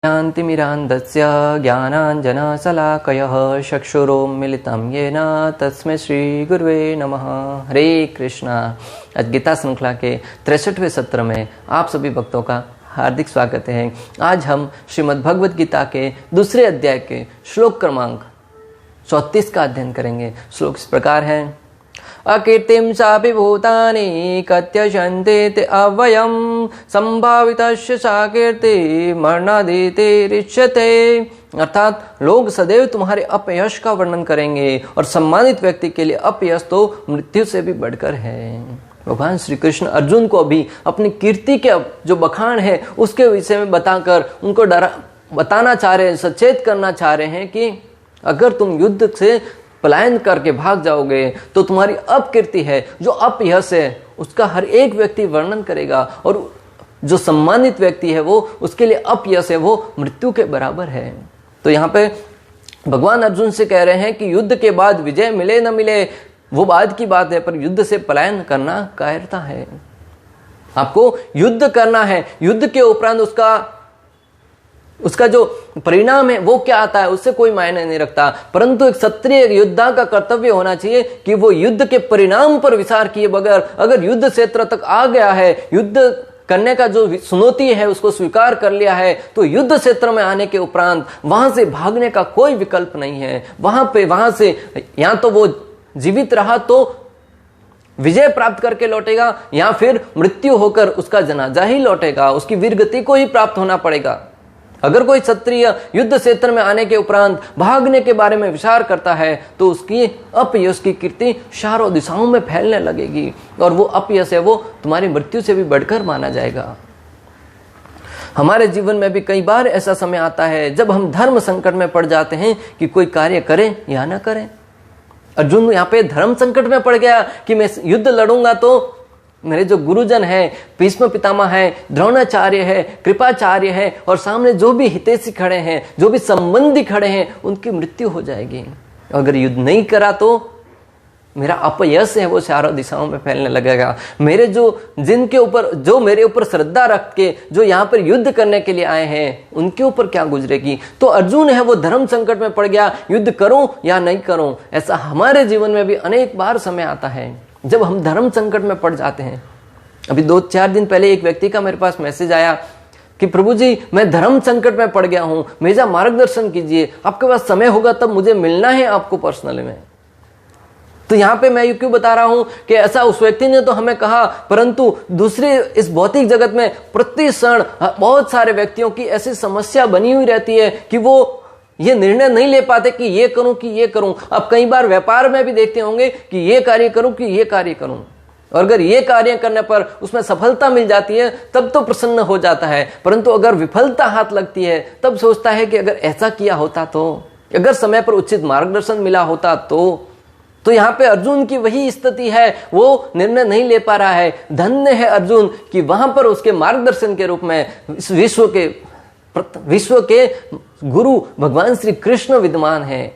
ज्ञानतिमिरान्धस्य ज्ञानाञ्जनशलाकयः चक्षुरुन्मीलितं येन तस्मै श्रीगुरुवे नमः। हरे कृष्णा। आज गीता श्रृंखला के 63वें सत्र में आप सभी भक्तों का हार्दिक स्वागत है। आज हम श्रीमद् भगवद गीता के दूसरे अध्याय के श्लोक क्रमांक 34 का अध्ययन करेंगे। श्लोक इस प्रकार है। अकीर्तिं चापि भूतानि कथयन्ते ते अव्ययं संभावितस्य सा कीर्ति मरणादिति रिच्यते। अर्थात लोग सदैव तुम्हारे अपयश का वर्णन करेंगे और सम्मानित व्यक्ति के लिए अपयश तो मृत्यु से भी बढ़कर है। भगवान श्री कृष्ण अर्जुन को भी अपनी कीर्ति के जो बखान है उसके विषय में बताकर उनको बताना चाह रहे हैं, सचेत करना चाह रहे हैं कि अगर तुम युद्ध से पलायन करके भाग जाओगे तो तुम्हारी अपकीर्ति है, जो अपयश है, उसका हर एक व्यक्ति वर्णन करेगा और जो सम्मानित व्यक्ति है वो उसके लिए अपयश है वो मृत्यु के बराबर है। तो यहाँ पे भगवान अर्जुन से कह रहे हैं कि युद्ध के बाद विजय मिले न मिले वो बाद की बात है, पर युद्ध से पलायन करना कायरता है। आपको युद्ध करना है, युद्ध के उपरांत उसका जो परिणाम है वो क्या आता है उससे कोई मायने नहीं रखता, परंतु एक क्षत्रिय योद्धा का कर्तव्य होना चाहिए कि वो युद्ध के परिणाम पर विचार किए बगैर अगर युद्ध क्षेत्र तक आ गया है, युद्ध करने का जो चुनौती है उसको स्वीकार कर लिया है, तो युद्ध क्षेत्र में आने के उपरांत वहां से भागने का कोई विकल्प नहीं है। वहां से या तो वो जीवित रहा तो विजय प्राप्त करके लौटेगा या फिर मृत्यु होकर उसका जनाजा ही लौटेगा, उसकी वीरगति को ही प्राप्त होना पड़ेगा। अगर कोई क्षत्रिय युद्ध क्षेत्र में आने के उपरांत भागने के बारे में विचार करता है तो उसकी अपयश की कीर्ति चारों दिशाओं में फैलने लगेगी और वो अपयश है वो तुम्हारी मृत्यु से भी बढ़कर माना जाएगा। हमारे जीवन में भी कई बार ऐसा समय आता है जब हम धर्म संकट में पड़ जाते हैं कि कोई कार्य करें या ना करें। अर्जुन यहाँ पे धर्म संकट में पड़ गया कि मैं युद्ध लड़ूंगा तो मेरे जो गुरुजन हैं, भीष्म पितामह हैं, द्रोणाचार्य है, कृपाचार्य है और सामने जो भी हितैषी खड़े हैं, जो भी संबंधी खड़े हैं, उनकी मृत्यु हो जाएगी। अगर युद्ध नहीं करा तो मेरा अपयश है वो चारों दिशाओं में फैलने लगेगा। जो मेरे ऊपर श्रद्धा रख के जो यहाँ पर युद्ध करने के लिए आए हैं उनके ऊपर क्या गुजरेगी। तो अर्जुन है वो धर्म संकट में पड़ गया, युद्ध करूं या नहीं करूं। ऐसा हमारे जीवन में भी अनेक बार समय आता है जब हम धर्म संकट में पड़ जाते हैं। अभी 2-4 दिन पहले एक व्यक्ति का मेरे पास मैसेज आया कि प्रभु जी मैं धर्म संकट में पड़ गया हूं, मेरा मार्गदर्शन कीजिए, आपके पास समय होगा तब मुझे मिलना है आपको पर्सनली में। तो यहाँ पे मैं क्यों बता रहा हूं कि ऐसा उस व्यक्ति ने तो हमें कहा, परंतु दूसरे इस भौतिक जगत में प्रति क्षण बहुत सारे व्यक्तियों की ऐसी समस्या बनी हुई रहती है कि वो ये निर्णय नहीं ले पाते कि ये करूं कि ये करूं। अब कई बार व्यापार में भी देखते होंगे कि ये कार्य करूं कि ये कार्य करूं, और अगर ये कार्य करने पर उसमें सफलता मिल जाती है तब तो प्रसन्न हो जाता है, परंतु अगर विफलता हाथ लगती है तब सोचता है कि अगर ऐसा किया होता तो, अगर समय पर उचित मार्गदर्शन मिला होता तो यहाँ पे अर्जुन की वही स्थिति है, वो निर्णय नहीं ले पा रहा है। धन्य है अर्जुन कि वहां पर उसके मार्गदर्शन के रूप में विश्व के गुरु भगवान श्री कृष्ण विद्यमान है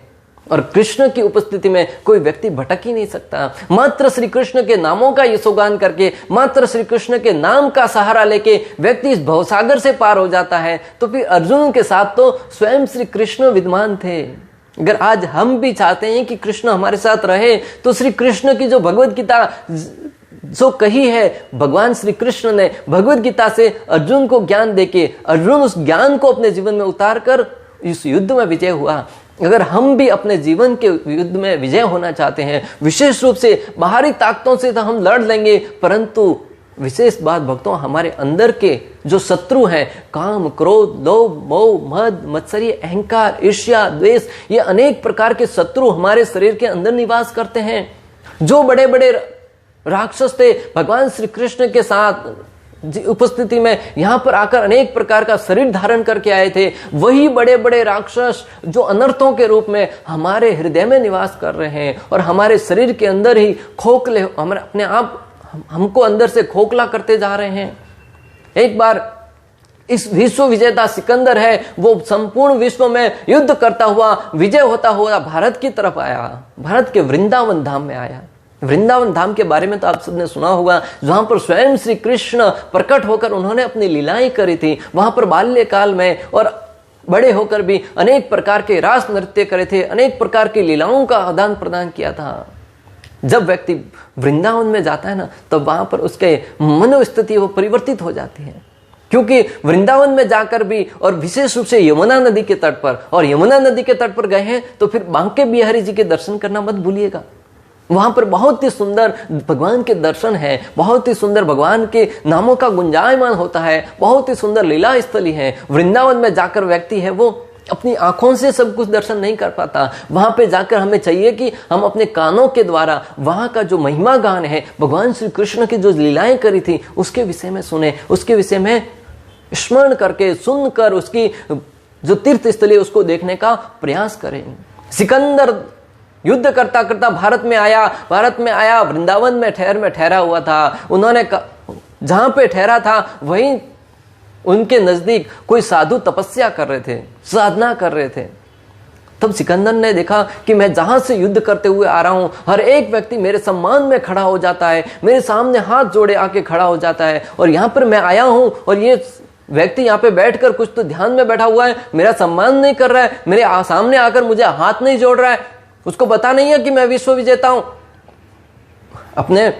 और कृष्ण की उपस्थिति में कोई व्यक्ति भटक ही नहीं सकता। मात्र श्री कृष्ण के नामों का यशोगान करके, मात्र श्री कृष्ण के नाम का सहारा लेके व्यक्ति इस भवसागर से पार हो जाता है। तो फिर अर्जुन के साथ तो स्वयं श्री कृष्ण विद्यमान थे। अगर आज हम भी चाहते हैं कि कृष्ण हमारे साथ रहे तो श्री कृष्ण की जो भगवद गीता जो कही है, भगवान श्री कृष्ण ने भगवद गीता से अर्जुन को ज्ञान देके अर्जुन उस ज्ञान को अपने जीवन में उतार कर इस युद्ध में विजय हुआ। अगर हम भी अपने जीवन के युद्ध में विजय होना चाहते हैं, विशेष रूप से बाहरी ताकतों से तो हम लड़ लेंगे, परंतु विशेष बात भक्तों हमारे अंदर के जो शत्रु हैं, काम, क्रोध, लोभ, मोह, मद, मत्सर्य, अहंकार, ईर्ष्या, द्वेष, ये अनेक प्रकार के शत्रु हमारे शरीर के अंदर निवास करते हैं। जो बड़े बड़े राक्षस थे भगवान श्री कृष्ण के साथ उपस्थिति में यहाँ पर आकर अनेक प्रकार का शरीर धारण करके आए थे, वही बड़े बड़े राक्षस जो अनर्थों के रूप में हमारे हृदय में निवास कर रहे हैं और हमारे शरीर के अंदर ही खोखले हमारे अपने आप हमको अंदर से खोखला करते जा रहे हैं। एक बार इस विश्व विजेता सिकंदर है वो संपूर्ण विश्व में युद्ध करता हुआ विजय होता हुआ भारत की तरफ आया, भारत के वृंदावन धाम में आया। वृंदावन धाम के बारे में तो आप सबने सुना होगा, जहां पर स्वयं श्री कृष्ण प्रकट होकर उन्होंने अपनी लीलाएं करी थी। वहां पर बाल्यकाल में और बड़े होकर भी अनेक प्रकार के रास नृत्य करे थे, अनेक प्रकार की लीलाओं का आदान प्रदान किया था। जब व्यक्ति वृंदावन में जाता है ना, तब वहां पर उसके मनोस्थिति वो परिवर्तित हो जाती है, क्योंकि वृंदावन में जाकर भी, और विशेष रूप से यमुना नदी के तट पर, और यमुना नदी के तट पर गए हैं तो फिर बांके बिहारी जी के दर्शन करना मत भूलिएगा। वहां पर बहुत ही सुंदर भगवान के दर्शन है, बहुत ही सुंदर भगवान के नामों का गुंजायमान होता है, बहुत ही सुंदर लीला स्थली है। वृंदावन में जाकर व्यक्ति है वो अपनी आंखों से सब कुछ दर्शन नहीं कर पाता। वहां पे जाकर हमें चाहिए कि हम अपने कानों के द्वारा वहां का जो महिमा गान है, भगवान श्री कृष्ण की जो लीलाएं करी थी उसके विषय में सुने, उसके विषय में स्मरण करके सुनकर उसकी जो तीर्थ स्थली उसको देखने का प्रयास करें। सिकंदर युद्ध करता करता भारत में आया, वृंदावन में ठहरा हुआ था। उन्होंने जहां पे ठहरा था वहीं उनके नजदीक कोई साधु तपस्या कर रहे थे, साधना कर रहे थे। तब सिकंदर ने देखा कि मैं जहां से युद्ध करते हुए आ रहा हूं, हर एक व्यक्ति मेरे सम्मान में खड़ा हो जाता है, मेरे सामने हाथ जोड़े आके खड़ा हो जाता है, और यहां पर मैं आया हूं और ये व्यक्ति यहाँ पे बैठकर कुछ तो ध्यान में बैठा हुआ है, मेरा सम्मान नहीं कर रहा है, मेरे सामने आकर मुझे हाथ नहीं जोड़ रहा है, उसको पता नहीं है कि मैं विश्व विजेता हूं। अपने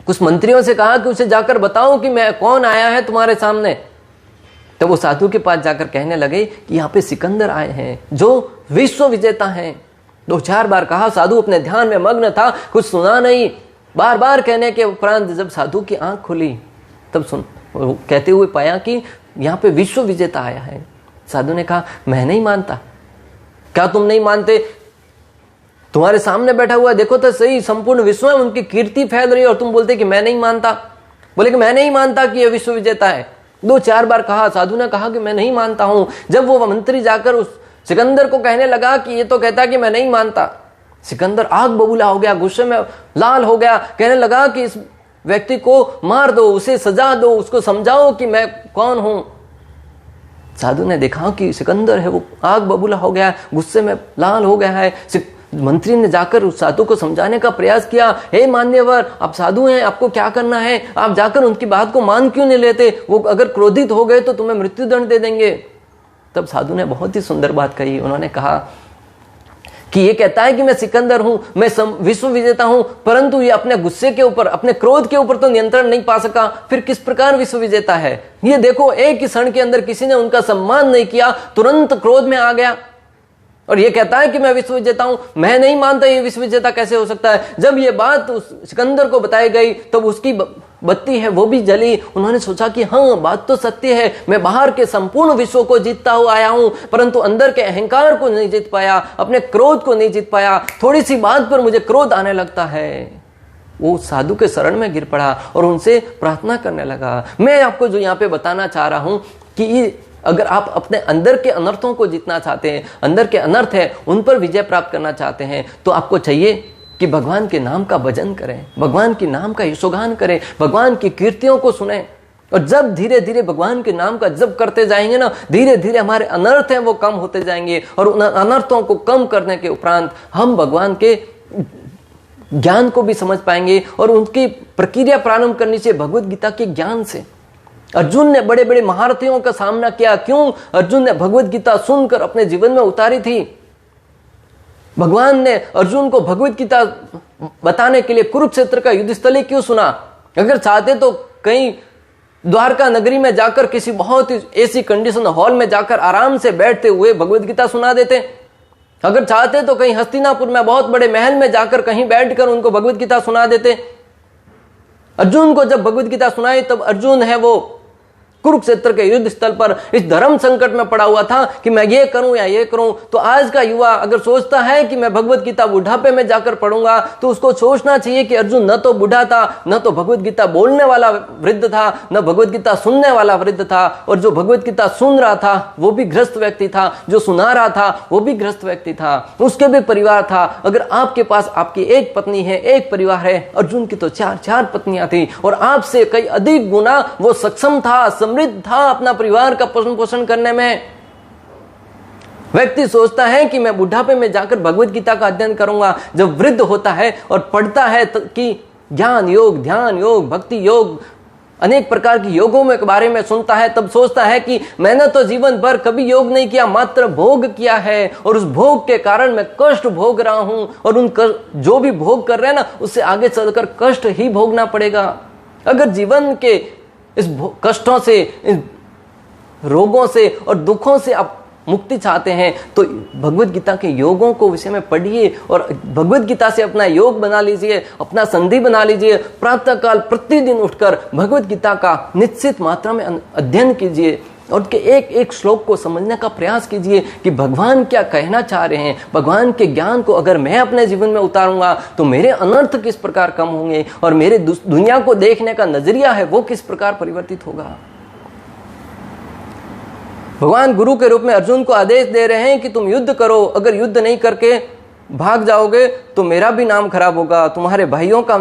कुछ मंत्रियों से कहा कि उसे जाकर बताओ कि मैं कौन आया है तुम्हारे सामने। तो वो साधु के पास जाकर कहने लगे कि यहाँ पे सिकंदर आए हैं जो विश्व विजेता हैं। 2-4 बार कहा, साधु अपने ध्यान में मग्न था, कुछ सुना नहीं। बार बार कहने के उपरांत जब साधु की आंख खुली तब कहते हुए पाया कि यहाँ पे विश्व विजेता आया है। साधु ने कहा, मैं नहीं मानता। क्या तुम नहीं मानते? तुम्हारे सामने बैठा हुआ देखो तो सही, संपूर्ण विश्व में उनकी कीर्ति फैल रही है और तुम बोलते कि मैं नहीं मानता। बोले कि मैं नहीं मानता कि यह विश्व विजेता है। 2-4 बार कहा, साधु ने कहा कि मैं नहीं मानता हूं। जब वो मंत्री जाकर उस सिकंदर को कहने लगा कि ये तो कहता कि मैं नहीं मानता, सिकंदर आग बबूला हो गया, गुस्से में लाल हो गया, कहने लगा कि इस व्यक्ति को मार दो, उसे सजा दो, उसको समझाओ कि मैं कौन हूं। साधु ने देखा कि सिकंदर है वो आग बबूला हो गया, गुस्से में लाल हो गया है। मंत्री ने जाकर उस साधु को समझाने का प्रयास किया, हे मान्यवर, आप साधु हैं, आपको क्या करना है, आप जाकर उनकी बात को मान क्यों नहीं लेते, वो अगर क्रोधित हो गए तो तुम्हें मृत्यु दंड दे देंगे। तब साधु ने बहुत ही सुंदर बात कही। उन्होंने कहा कि ये कहता है कि मैं सिकंदर हूं, मैं विश्व विजेता हूं, परंतु ये अपने गुस्से के ऊपर, अपने क्रोध के ऊपर तो नियंत्रण नहीं पा सका, फिर किस प्रकार विश्व विजेता है। ये देखो, एक ही क्षण के अंदर किसी ने उनका सम्मान नहीं किया, तुरंत क्रोध में आ गया और ये कहता है कि मैं विश्व विजेता हूं। मैं नहीं मानता ये विश्व विजेता कैसे हो सकता है। जब ये बात उस सिकंदर को बताई गई तब उसकी बत्ती है वो भी जली। उन्होंने सोचा कि हाँ, बात तो सत्य है, मैं बाहर के संपूर्ण विश्व को जीतता हुआ आया हूं, परंतु अंदर के अहंकार को नहीं जीत पाया, अपने क्रोध को नहीं जीत पाया। थोड़ी सी बात पर मुझे क्रोध आने लगता है। वो साधु के शरण में गिर पड़ा और उनसे प्रार्थना करने लगा। मैं आपको जो यहाँ पे बताना चाह रहा हूं कि अगर आप अपने अंदर के अनर्थों को जीतना चाहते हैं, अंदर के अनर्थ है उन पर विजय प्राप्त करना चाहते हैं, तो आपको चाहिए कि भगवान के नाम का भजन करें, भगवान के नाम का यशोगान करें, भगवान की कीर्तियों को सुने। और जब धीरे धीरे भगवान के नाम का जप करते जाएंगे ना, धीरे धीरे हमारे अनर्थ हैं वो कम होते जाएंगे। और उन अनर्थों को कम करने के उपरांत हम भगवान के ज्ञान को भी समझ पाएंगे। और उनकी प्रक्रिया प्रारंभ करनी चाहिए भगवत गीता के ज्ञान से। अर्जुन ने बड़े बड़े महारथियों का सामना किया। क्यों? अर्जुन ने भगवत गीता सुनकर अपने जीवन में उतारी थी। भगवान ने अर्जुन को भगवत गीता बताने के लिए कुरुक्षेत्र का युद्ध स्थली क्यों सुना? अगर चाहते तो कहीं द्वारका नगरी में जाकर किसी बहुत ही ऐसी कंडीशन हॉल में जाकर आराम से बैठते हुए भगवत गीता सुना देते। अगर चाहते तो कहीं हस्तिनापुर में बहुत बड़े महल में जाकर कहीं बैठकर उनको भगवत गीता सुना देते। अर्जुन को जब भगवत गीता सुनाई तब अर्जुन है वो कुरुक्षेत्र के युद्ध स्थल पर इस धर्म संकट में पड़ा हुआ था कि मैं ये करूं या ये करूं। तो आज का युवा अगर सोचता है कि मैं भगवत गीता बुढ़ापे में जाकर पढ़ूंगा, तो उसको सोचना चाहिए कि अर्जुन न तो बूढ़ा था, न तो भगवत गीता बोलने वाला वृद्ध था, न भगवत गीता सुनने वाला वृद्ध था। और जो भगवत गीता सुन रहा था वो भी ग्रस्त व्यक्ति था, जो सुना रहा था वो भी ग्रस्त व्यक्ति था, उसके भी परिवार था। अगर आपके पास आपकी एक पत्नी है, एक परिवार है, अर्जुन की तो 4 पत्नियां थी और आपसे कई अधिक गुना वो सक्षम था, समृद्ध था अपना परिवार का पोषण पोषण करने में। व्यक्ति सोचता है कि मैं बुढ़ापे में जाकर भगवत गीता का अध्ययन करूंगा। जब वृद्ध होता है और पढ़ता है कि ज्ञान योग, ध्यान योग, भक्ति योग, अनेक प्रकार की योगों में के बारे में सुनता है, तब सोचता है कि मैंने तो जीवन भर कभी योग नहीं किया, मात्र भोग किया है और उस भोग के कारण मैं कष्ट भोग रहा हूं और उन जो भी भोग कर रहे हैं ना, उससे आगे चलकर कष्ट ही भोगना पड़ेगा। अगर जीवन के इस कष्टों से, इन रोगों से और दुखों से आप मुक्ति चाहते हैं तो भगवत गीता के योगों को विषय में पढ़िए और भगवत गीता से अपना योग बना लीजिए, अपना संधि बना लीजिए। प्रातः काल प्रतिदिन उठकर भगवत गीता का निश्चित मात्रा में अध्ययन कीजिए और उसके एक एक श्लोक को समझने का प्रयास कीजिए कि भगवान क्या कहना चाह रहे हैं। भगवान के ज्ञान को अगर मैं अपने जीवन में उतारूंगा तो मेरे अनर्थ किस प्रकार कम होंगे और मेरे दुनिया को देखने का नजरिया है वो किस प्रकार परिवर्तित होगा। भगवान गुरु के रूप में अर्जुन को आदेश दे रहे हैं कि तुम युद्ध करो, अगर युद्ध नहीं करके भाग जाओगे तो मेरा भी नाम खराब होगा, तुम्हारे भाइयों का,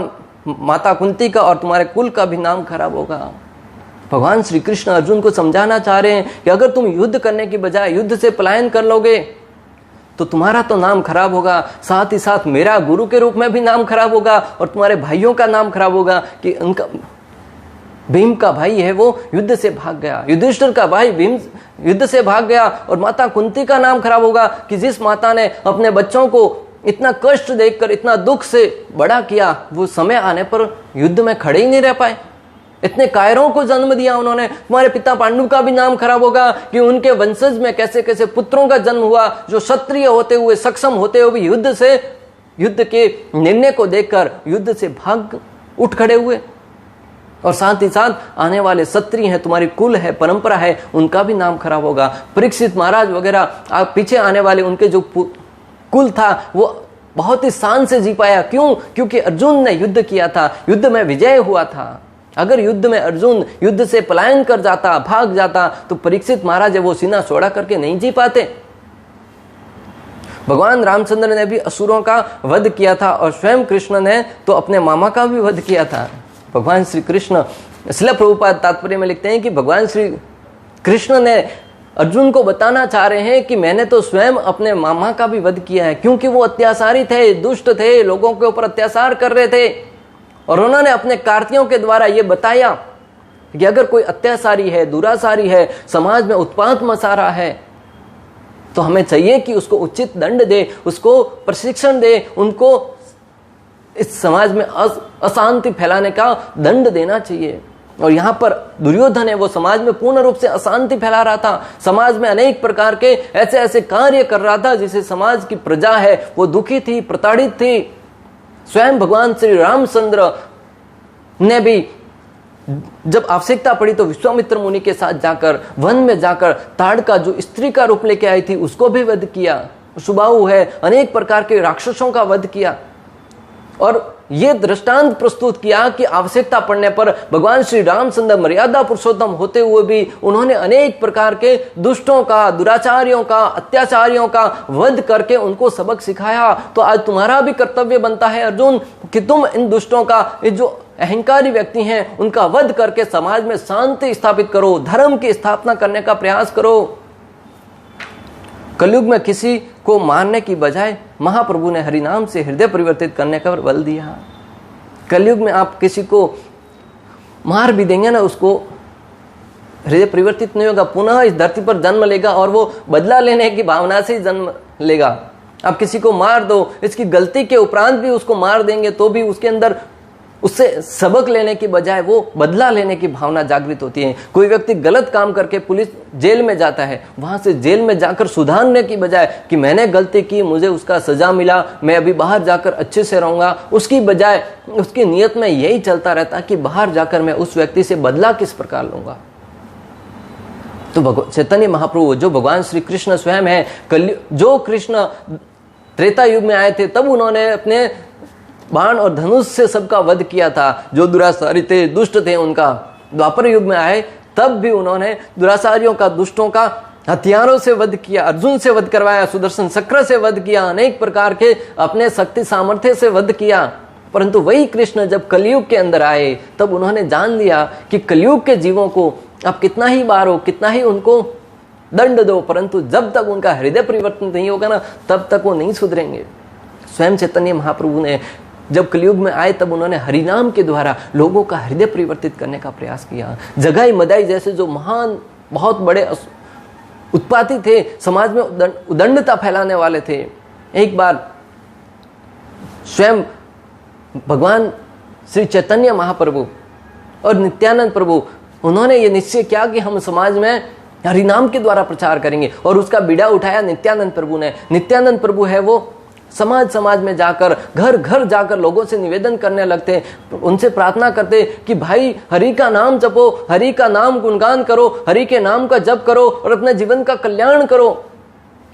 माता कुंती का और तुम्हारे कुल का भी नाम खराब होगा। भगवान श्री कृष्ण अर्जुन को समझाना चाह रहे हैं कि अगर तुम युद्ध करने की बजाय युद्ध से पलायन कर लोगे तो तुम्हारा तो नाम खराब होगा, साथ ही साथ मेरा गुरु के रूप में भी नाम खराब होगा और तुम्हारे भाइयों का नाम खराब होगा कि उनका, भीम का भाई है वो युद्ध से भाग गया, युधिष्ठिर का भाई भीम युद्ध से भाग गया और माता कुंती का नाम खराब होगा कि जिस माता ने अपने बच्चों को इतना कष्ट देखकर, इतना दुख से बड़ा किया, वो समय आने पर युद्ध में खड़े ही नहीं रह पाए। इतने कायरों को जन्म दिया उन्होंने। तुम्हारे पिता पांडु का भी नाम खराब होगा कि उनके वंशज में कैसे कैसे पुत्रों का जन्म हुआ जो क्षत्रिय होते हुए, सक्षम होते हुए युद्ध के निर्णय को देखकर युद्ध से भाग उठ खड़े हुए। और साथ ही साथ आने वाले क्षत्रिय हैं, तुम्हारी कुल है, परंपरा है, उनका भी नाम खराब होगा। परीक्षित महाराज वगैरह, आप पीछे आने वाले उनके जो कुल था वो बहुत ही शान से जी पाया। क्यों? क्योंकि अर्जुन ने युद्ध किया था, युद्ध में विजय हुआ था। अगर युद्ध में अर्जुन युद्ध से पलायन कर जाता, भाग जाता, तो परीक्षित महाराज वो सीना चौड़ा करके नहीं जी पाते। भगवान रामचंद्र ने भी असुरों का वध किया था और स्वयं कृष्ण ने तो अपने मामा का भी वध किया था। भगवान श्री कृष्ण, श्रील प्रभुपाद तात्पर्य में लिखते हैं कि भगवान श्री कृष्ण ने अर्जुन को बताना चाह रहे हैं कि मैंने तो स्वयं अपने मामा का भी वध किया है, क्योंकि वो अत्याचारी थे, दुष्ट थे, लोगों के ऊपर अत्याचार कर रहे थे। और उन्होंने अपने कार्तियों के द्वारा ये बताया कि अगर कोई अत्याचारी है, दुराचारी है, समाज में उत्पात मचा रहा है, तो हमें चाहिए कि उसको उचित दंड दे, उसको प्रशिक्षण दे, उनको इस समाज में अशांति फैलाने का दंड देना चाहिए। और यहाँ पर दुर्योधन है, वो समाज में पूर्ण रूप से अशांति फैला रहा था। समाज में अनेक प्रकार के ऐसे ऐसे कार्य कर रहा था जिससे समाज की प्रजा है वो दुखी थी, प्रताड़ित थी। स्वयं भगवान श्री रामचंद्र ने भी जब आवश्यकता पड़ी तो विश्वामित्र मुनि के साथ जाकर वन में जाकर ताड़का जो स्त्री का रूप लेके आई थी उसको भी वध किया। सुबाहु है, अनेक प्रकार के राक्षसों का वध किया और ये दृष्टांत प्रस्तुत किया कि आवश्यकता पड़ने पर भगवान श्री रामचंद्र मर्यादा पुरुषोत्तम होते हुए भी उन्होंने अनेक प्रकार के दुष्टों का, दुराचारियों का, अत्याचारियों का वध करके उनको सबक सिखाया। तो आज तुम्हारा भी कर्तव्य बनता है अर्जुन कि तुम इन दुष्टों का, ये जो अहंकारी व्यक्ति हैं, उनका वध करके समाज में शांति स्थापित करो, धर्म की स्थापना करने का प्रयास करो। कलयुग में किसी को मारने की बजाय महाप्रभु ने हरिनाम से हृदय परिवर्तित करने का बल दिया। कलयुग में आप किसी को मार भी देंगे ना, उसको हृदय परिवर्तित नहीं होगा, पुनः इस धरती पर जन्म लेगा और वो बदला लेने की भावना से जन्म लेगा। आप किसी को मार दो, इसकी गलती के उपरांत भी उसको मार देंगे तो भी उसके अंदर उससे सबक लेने की बजाय वो बदला लेने की भावना जागृत होती है। कोई व्यक्ति गलत काम करके पुलिस जेल में जाता है, वहां से जेल में जाकर सुधारने की बजाय कि मैंने गलती की, मुझे उसका सजा मिला, मैं अभी बाहर जाकर अच्छे से रहूंगा, उसकी बजाय उसकी नियत में यही चलता रहता कि बाहर जाकर मैं उस व्यक्ति से बदला किस प्रकार लूंगा। तो चैतन्य महाप्रभु जो भगवान श्री कृष्ण स्वयं है, जो कृष्ण त्रेता युग में आए थे तब उन्होंने अपने बाण और धनुष से सबका वध किया था। जो दुराचारी थे, दुष्ट थे, उनका द्वापर युग में आए तब भी उन्होंने दुराचारियों का, दुष्टों का हथियारों से वध किया, अर्जुन से वध करवाया, सुदर्शन चक्र से वध किया, अनेक प्रकार के अपने शक्ति सामर्थ्य से वध किया। परंतु वही कृष्ण जब कलयुग के अंदर आए तब उन्होंने जान लिया कि कलयुग के जीवों को आप कितना ही मारो, कितना ही उनको दंड दो, परंतु जब तक उनका हृदय परिवर्तन नहीं होगा ना, तब तक वो नहीं सुधरेंगे। स्वयं चैतन्य महाप्रभु ने जब कलयुग में आए तब उन्होंने हरिनाम के द्वारा लोगों का हृदय परिवर्तित करने का प्रयास किया। जगाई मदाई जैसे जो महान बहुत बड़े उत्पाती थे, समाज में उदंडता फैलाने वाले थे, एक बार स्वयं भगवान श्री चैतन्य महाप्रभु और नित्यानंद प्रभु उन्होंने ये निश्चय किया कि हम समाज में हरिनाम के द्वारा प्रचार करेंगे, और उसका बीड़ा उठाया नित्यानंद प्रभु ने। नित्यानंद प्रभु है वो समाज में जाकर घर घर जाकर लोगों से निवेदन करने लगते, उनसे प्रार्थना करते कि भाई हरि का नाम जपो, हरि का नाम गुणगान करो, हरि के नाम का जप करो और अपने जीवन का कल्याण करो।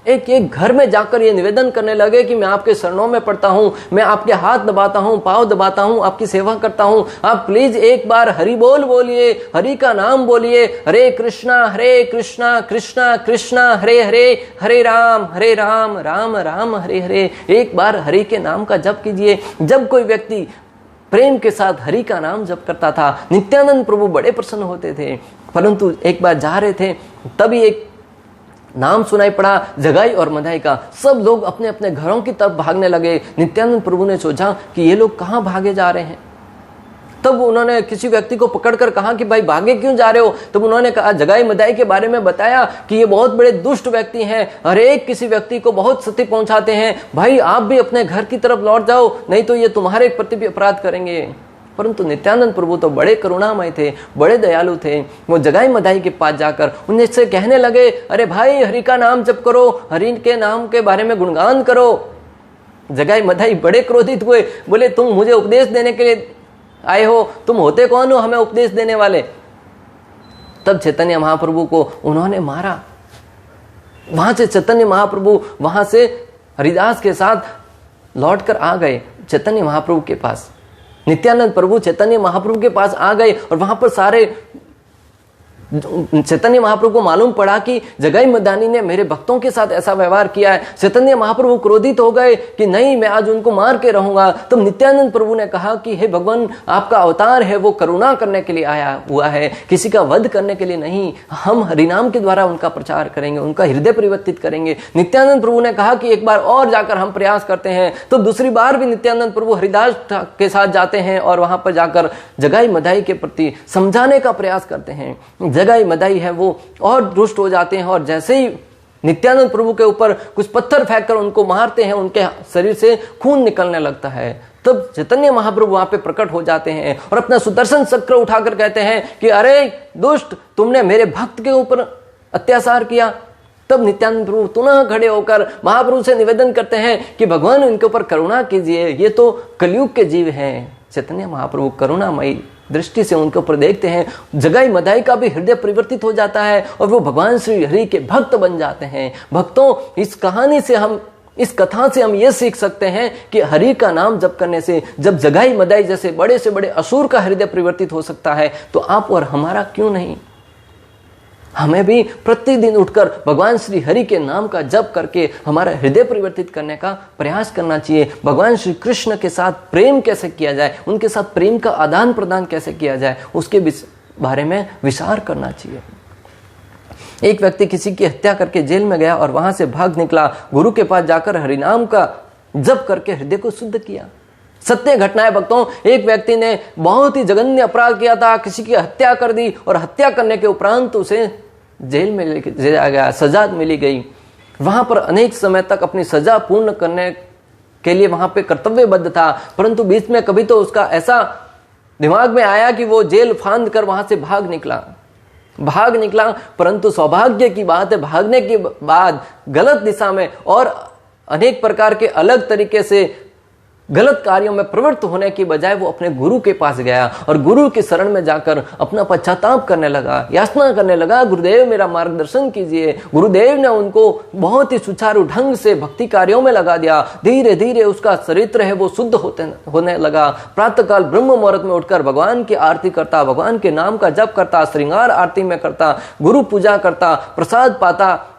एक एक घर में जाकर ये निवेदन करने लगे कि मैं आपके शरणों में पड़ता हूँ, मैं आपके हाथ दबाता हूँ, पाँव दबाता हूँ, आपकी सेवा करता हूँ, आप प्लीज एक बार हरि बोल बोलिए, हरि का नाम बोलिए, हरे कृष्णा कृष्णा कृष्णा हरे हरे, हरे राम राम राम हरे हरे। एक बार हरि के नाम का जप कीजिए। जब कोई व्यक्ति प्रेम के साथ हरि का नाम जप करता था, नित्यानंद प्रभु बड़े प्रसन्न होते थे। परंतु एक बार जा रहे थे, तभी एक नाम सुनाई पड़ा जगाई और मदाई का। सब लोग अपने अपने घरों की तरफ भागने लगे। नित्यानंद प्रभु ने सोचा कि ये लोग कहाँ भागे जा रहे हैं। तब उन्होंने किसी व्यक्ति को पकड़कर कहा कि भाई भागे क्यों जा रहे हो। तब उन्होंने कहा, जगाई मदाई के बारे में बताया कि ये बहुत बड़े दुष्ट व्यक्ति हैं, हर एक किसी व्यक्ति को बहुत क्षति पहुंचाते हैं, भाई आप भी अपने घर की तरफ लौट जाओ, नहीं तो ये तुम्हारे प्रति भी अपराध करेंगे। परंतु नित्यानंद प्रभु तो बड़े करुणामय थे, बड़े दयालु थे। वो जगाई मदाई के पास जाकर उनसे कहने लगे, अरे भाई हरि का नाम जप करो, हरि के नाम के बारे में गुणगान करो। जगाई मदाई बड़े क्रोधित हुए, बोले तुम मुझे उपदेश देने के लिए आए हो, तुम होते कौन हो हमें उपदेश देने वाले। तब चैतन्य महाप्रभु को उन्होंने मारा। वहां से चैतन्य महाप्रभु वहां से हरिदास के साथ लौटकर आ गए चैतन्य महाप्रभु के पास। नित्यानंद प्रभु चैतन्य महाप्रभु के पास आ गए और वहां पर सारे चैतन्य महाप्रभु को मालूम पड़ा कि जगाई मदानी ने मेरे भक्तों के साथ ऐसा व्यवहार किया है। चैतन्य महाप्रभु क्रोधित हो गए कि नहीं, मैं आज उनको मार के रहूंगा। तब नित्यानंद प्रभु ने कहा कि हे भगवान, आपका अवतार है वो करुणा करने के लिए आया हुआ है, किसी का वध करने के लिए नहीं। हम हरिनाम के द्वारा उनका प्रचार करेंगे, उनका हृदय परिवर्तित करेंगे। नित्यानंद प्रभु ने कहा कि एक बार और जाकर हम प्रयास करते हैं। तो दूसरी बार भी नित्यानंद प्रभु हरिदास के साथ जाते हैं और वहां पर जाकर जगाई मदाई के प्रति समझाने का प्रयास करते हैं। जगाई मदाई है वो और दुष्ट हो जाते हैं, और जैसे ही नित्यानंद प्रभु के ऊपर कुछ पत्थर फेंककर उनको मारते हैं, उनके शरीर से खून निकलने लगता है। तब चैतन्य महाप्रभु वहां पे प्रकट हो जाते हैं और अपना सुदर्शन चक्र उठाकर कहते हैं कि अरे दुष्ट, तुमने मेरे भक्त के ऊपर अत्याचार किया। तब नित्यानंद प्रभु पुनः खड़े होकर महाप्रभु से निवेदन करते हैं कि भगवान इनके ऊपर करुणा कीजिए, ये तो कलयुग के जीव हैं। चैतन्य महाप्रभु करुणामयी दृष्टि से उनके ऊपर देखते हैं। जगाई मदाई का भी हृदय परिवर्तित हो जाता है और वो भगवान श्री हरि के भक्त बन जाते हैं। भक्तों, इस कहानी से इस कथा से हम ये सीख सकते हैं कि हरि का नाम जप करने से जब जगाई मदाई जैसे बड़े से बड़े असुर का हृदय परिवर्तित हो सकता है, तो आप और हमारा क्यों नहीं। हमें भी प्रतिदिन उठकर भगवान श्री हरि के नाम का जप करके हमारा हृदय परिवर्तित करने का प्रयास करना चाहिए। भगवान श्री कृष्ण के साथ प्रेम कैसे किया जाए, उनके साथ प्रेम का आदान प्रदान कैसे किया जाए, उसके बारे में विचार करना चाहिए। एक व्यक्ति किसी की हत्या करके जेल में गया और वहां से भाग निकला। गुरु के पास जाकर हरिनाम का जप करके हृदय को शुद्ध किया। सत्य घटनाएं भक्तों, एक व्यक्ति ने बहुत ही जघन्य अपराध किया था, किसी की हत्या कर दी और हत्या करने के उपरांत उसे जेल में ले जाया गया, सजा मिली गई। वहां पर अनेक समय तक अपनी सजा पूर्ण करने के लिए वहां पे कर्तव्यबद्ध था, परंतु बीच में कभी तो उसका ऐसा दिमाग में आया कि वो जेल फांद कर वहां से भाग निकला। परंतु सौभाग्य की बात है, भागने के बाद गलत दिशा में और अनेक प्रकार के अलग तरीके से गलत कार्यों में प्रवृत्त होने की बजाय वो अपने गुरु के पास गया और गुरु की शरण में जाकर अपना पश्चाताप करने लगा, याचना करने लगा, गुरुदेव मेरा मार्गदर्शन कीजिए। गुरुदेव ने उनको बहुत ही सुचारू ढंग से भक्ति कार्यों में लगा दिया। धीरे धीरे उसका चरित्र है वो शुद्ध होने लगा। प्रातःकाल ब्रह्म मुहूर्त में उठकर भगवान की आरती करता, भगवान के नाम का जप करता, श्रृंगार आरती में करता, गुरु पूजा करता, प्रसाद पाता,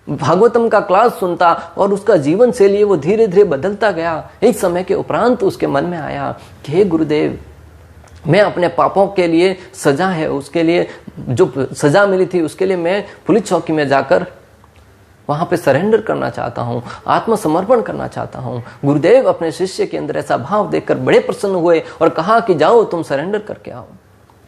भागवतम का क्लास सुनता और उसका जीवन शैली वो धीरे धीरे बदलता गया। एक समय के उपरांत उसके मन में आया कि हे गुरुदेव, मैं अपने पापों के लिए सजा है, उसके लिए जो सजा मिली थी उसके लिए मैं पुलिस चौकी में जाकर वहां पे सरेंडर करना चाहता हूं, आत्मसमर्पण करना चाहता हूं। गुरुदेव अपने शिष्य के अंदर ऐसा भाव देखकर बड़े प्रसन्न हुए और कहा कि जाओ तुम सरेंडर करके आओ।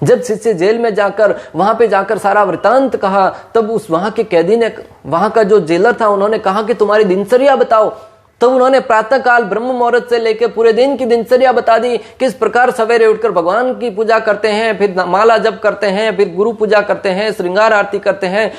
जब शिष्य जेल में जाकर वहां पे जाकर सारा वृतांत कहा, तब उस वहां के कैदी ने, वहां का जो जेलर था, उन्होंने कहा कि तुम्हारी दिनचर्या बताओ। तब उन्होंने प्रातः काल ब्रह्म मुहूर्त से लेकर पूरे दिन की दिनचर्या बता दी, किस प्रकार सवेरे उठकर भगवान की पूजा करते हैं, फिर माला जप करते हैं, फिर गुरु पूजा करते हैं, श्रृंगार आरती करते हैं,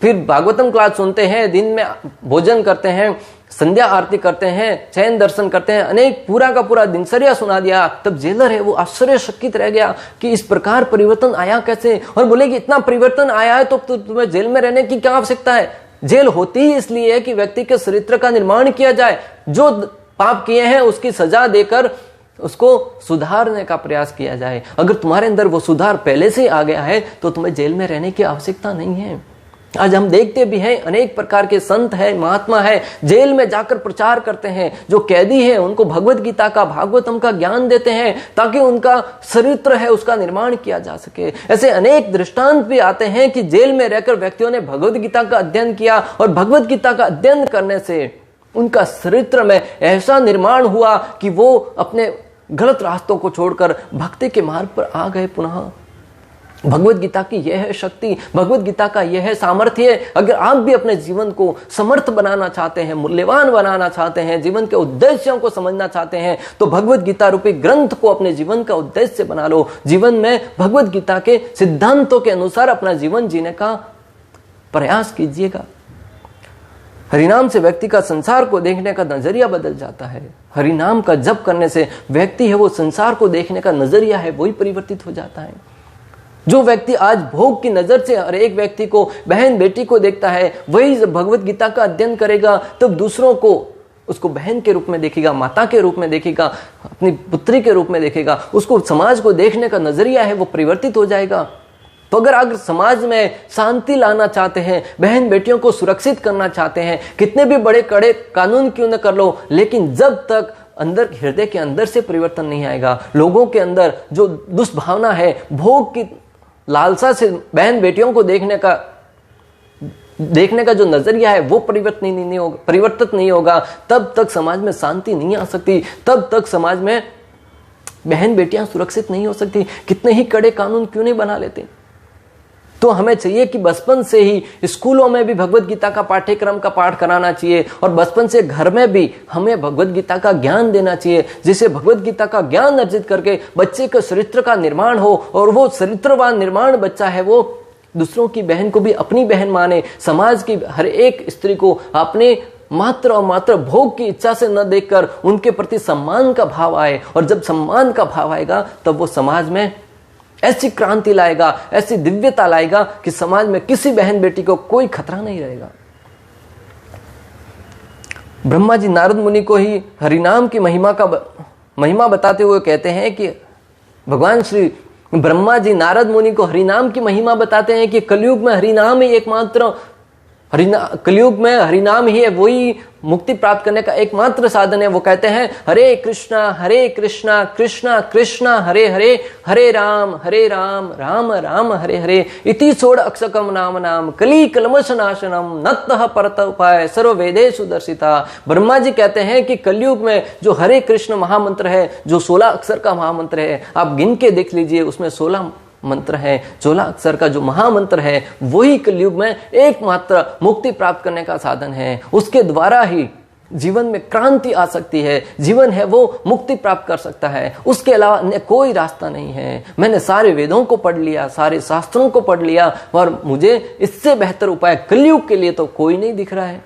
फिर भागवतम क्लास सुनते हैं, दिन में भोजन करते हैं, संध्या आरती करते हैं, चैन दर्शन करते हैं, अनेक पूरा का पूरा दिनचर्या सुना दिया। तब जेलर है वो आश्चर्यचकित रह गया कि इस प्रकार परिवर्तन आया कैसे, और बोले कि इतना परिवर्तन आया है तो तुम्हें जेल में रहने की क्या आवश्यकता है। जेल होती ही इसलिए है कि व्यक्ति के चरित्र का निर्माण किया जाए, जो पाप किए हैं उसकी सजा देकर उसको सुधारने का प्रयास किया जाए। अगर तुम्हारे अंदर वो सुधार पहले से आ गया है तो तुम्हें जेल में रहने की आवश्यकता नहीं है। आज हम देखते भी हैं अनेक प्रकार के संत है, महात्मा है, जेल में जाकर प्रचार करते हैं। जो कैदी है उनको भगवत गीता का, भागवतम का ज्ञान देते हैं ताकि उनका चरित्र है उसका निर्माण किया जा सके। ऐसे अनेक दृष्टांत भी आते हैं कि जेल में रहकर व्यक्तियों ने भगवत गीता का अध्ययन किया और भगवत गीता का अध्ययन करने से उनका चरित्र में ऐसा निर्माण हुआ कि वो अपने गलत रास्तों को छोड़कर भक्ति के मार्ग पर आ गए। पुनः भगवत गीता की यह है शक्ति, भगवत गीता का यह है सामर्थ्य। अगर आप भी अपने जीवन को समर्थ बनाना चाहते हैं, मूल्यवान बनाना चाहते हैं, जीवन के उद्देश्यों को समझना चाहते हैं, तो भगवत गीता रूपी ग्रंथ को अपने जीवन का उद्देश्य बना लो। जीवन में भगवत गीता के सिद्धांतों के अनुसार अपना जीवन जीने का प्रयास कीजिएगा। हरिनाम से व्यक्ति का संसार को देखने का नजरिया बदल जाता है। हरिनाम का जप करने से व्यक्ति है वो संसार को देखने का नजरिया है वही परिवर्तित हो जाता है। जो व्यक्ति आज भोग की नजर से हर एक व्यक्ति को, बहन बेटी को देखता है, वही जब भगवत गीता का अध्ययन करेगा तब दूसरों को उसको बहन के रूप में देखेगा, माता के रूप में देखेगा, अपनी पुत्री के रूप में देखेगा। उसको समाज को देखने का नजरिया है वो परिवर्तित हो जाएगा। तो अगर समाज में शांति लाना चाहते हैं, बहन बेटियों को सुरक्षित करना चाहते हैं, कितने भी बड़े कड़े कानून क्यों न कर लो, लेकिन जब तक अंदर हृदय के अंदर से परिवर्तन नहीं आएगा, लोगों के अंदर जो दुष्भावना है, भोग की लालसा से बहन बेटियों को देखने का जो नजरिया है वो परिवर्तित नहीं होगा, तब तक समाज में शांति नहीं आ सकती, तब तक समाज में बहन बेटियां सुरक्षित नहीं हो सकती। कितने ही कड़े कानून क्यों नहीं बना लेते। तो हमें चाहिए कि बचपन से ही स्कूलों में भी भगवत गीता का पाठ्यक्रम का पाठ कराना चाहिए और बचपन से घर में भी हमें भगवत गीता का ज्ञान देना चाहिए, जिससे भगवत गीता का ज्ञान अर्जित करके बच्चे के चरित्र का निर्माण हो और वो चरित्रवान निर्माण बच्चा है वो दूसरों की बहन को भी अपनी बहन माने, समाज की हर एक स्त्री को अपने मात्र और मात्र भोग की इच्छा से न देखकर उनके प्रति सम्मान का भाव आए। और जब सम्मान का भाव आएगा तब वो समाज में ऐसी क्रांति लाएगा, ऐसी दिव्यता लाएगा कि समाज में किसी बहन बेटी को कोई खतरा नहीं रहेगा। ब्रह्मा जी नारद मुनि को ही हरिनाम की महिमा बताते हुए कहते हैं कि भगवान श्री ब्रह्मा जी नारद मुनि को हरिनाम की महिमा बताते हैं कि कलयुग में हरिनाम ही एकमात्र कलयुग में हरिनाम ही है वही मुक्ति प्राप्त करने का एकमात्र साधन है। वो कहते हैं हरे कृष्णा कृष्णा कृष्णा हरे हरे, हरे राम राम राम हरे हरे, इति सोड़ अक्षकम नाम नाम कली कलमश नाशनम नत्तः परत उपाय सर्व वेदेषु दर्शिता। ब्रह्मा जी कहते हैं कि कलयुग में जो हरे कृष्ण महामंत्र है, जो 16 अक्षर का महामंत्र है, आप गिन के देख लीजिए, उसमें 16 मंत्र है, 16 अक्षर का जो महामंत्र है वही कलयुग में एकमात्र मुक्ति प्राप्त करने का साधन है। उसके द्वारा ही जीवन में क्रांति आ सकती है, जीवन है वो मुक्ति प्राप्त कर सकता है, उसके अलावा अन्य कोई रास्ता नहीं है। मैंने सारे वेदों को पढ़ लिया, सारे शास्त्रों को पढ़ लिया और मुझे इससे बेहतर उपाय कलयुग के लिए तो कोई नहीं दिख रहा है।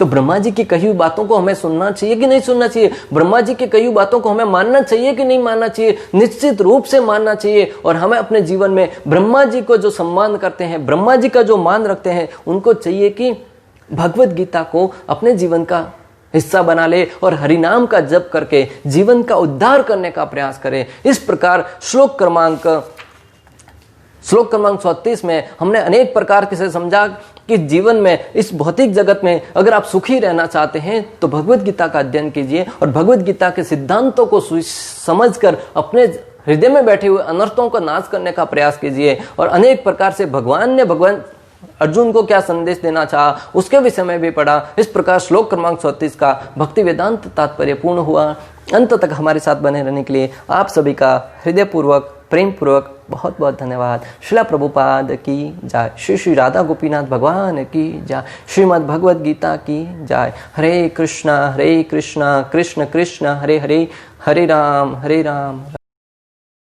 तो ब्रह्मा जी की कही हुई बातों को हमें सुनना चाहिए कि नहीं सुनना चाहिए? ब्रह्मा जी की कही हुई बातों को हमें मानना चाहिए कि नहीं मानना चाहिए? निश्चित रूप से मानना चाहिए। और हमें अपने जीवन में ब्रह्मा जी को जो सम्मान करते हैं, ब्रह्मा जी का जो मान रखते हैं, उनको चाहिए कि भगवत गीता को अपने जीवन का हिस्सा बना ले और हरिनाम का जप करके जीवन का उद्धार करने का प्रयास करें। इस प्रकार श्लोक क्रमांक 34 में हमने अनेक प्रकार से समझा कि जीवन में, इस भौतिक जगत में अगर आप सुखी रहना चाहते हैं तो भगवत गीता का अध्ययन कीजिए और भगवत गीता के सिद्धांतों को समझकर अपने हृदय में बैठे हुए अनर्थों का नाश करने का प्रयास कीजिए। और अनेक प्रकार से भगवान अर्जुन को क्या संदेश देना चाहा उसके विषय में भी पढ़ा। इस प्रकार श्लोक क्रमांक 34 का भक्ति वेदांत तात्पर्य पूर्ण हुआ। अंत तक हमारे साथ बने रहने के लिए आप सभी का हृदयपूर्वक प्रेम पूर्वक बहुत बहुत धन्यवाद। श्रीला प्रभुपाद की जय। श्री श्री राधा गोपीनाथ भगवान की जय। श्रीमद् भगवद गीता की जय। हरे कृष्णा कृष्ण कृष्ण हरे हरे, हरे राम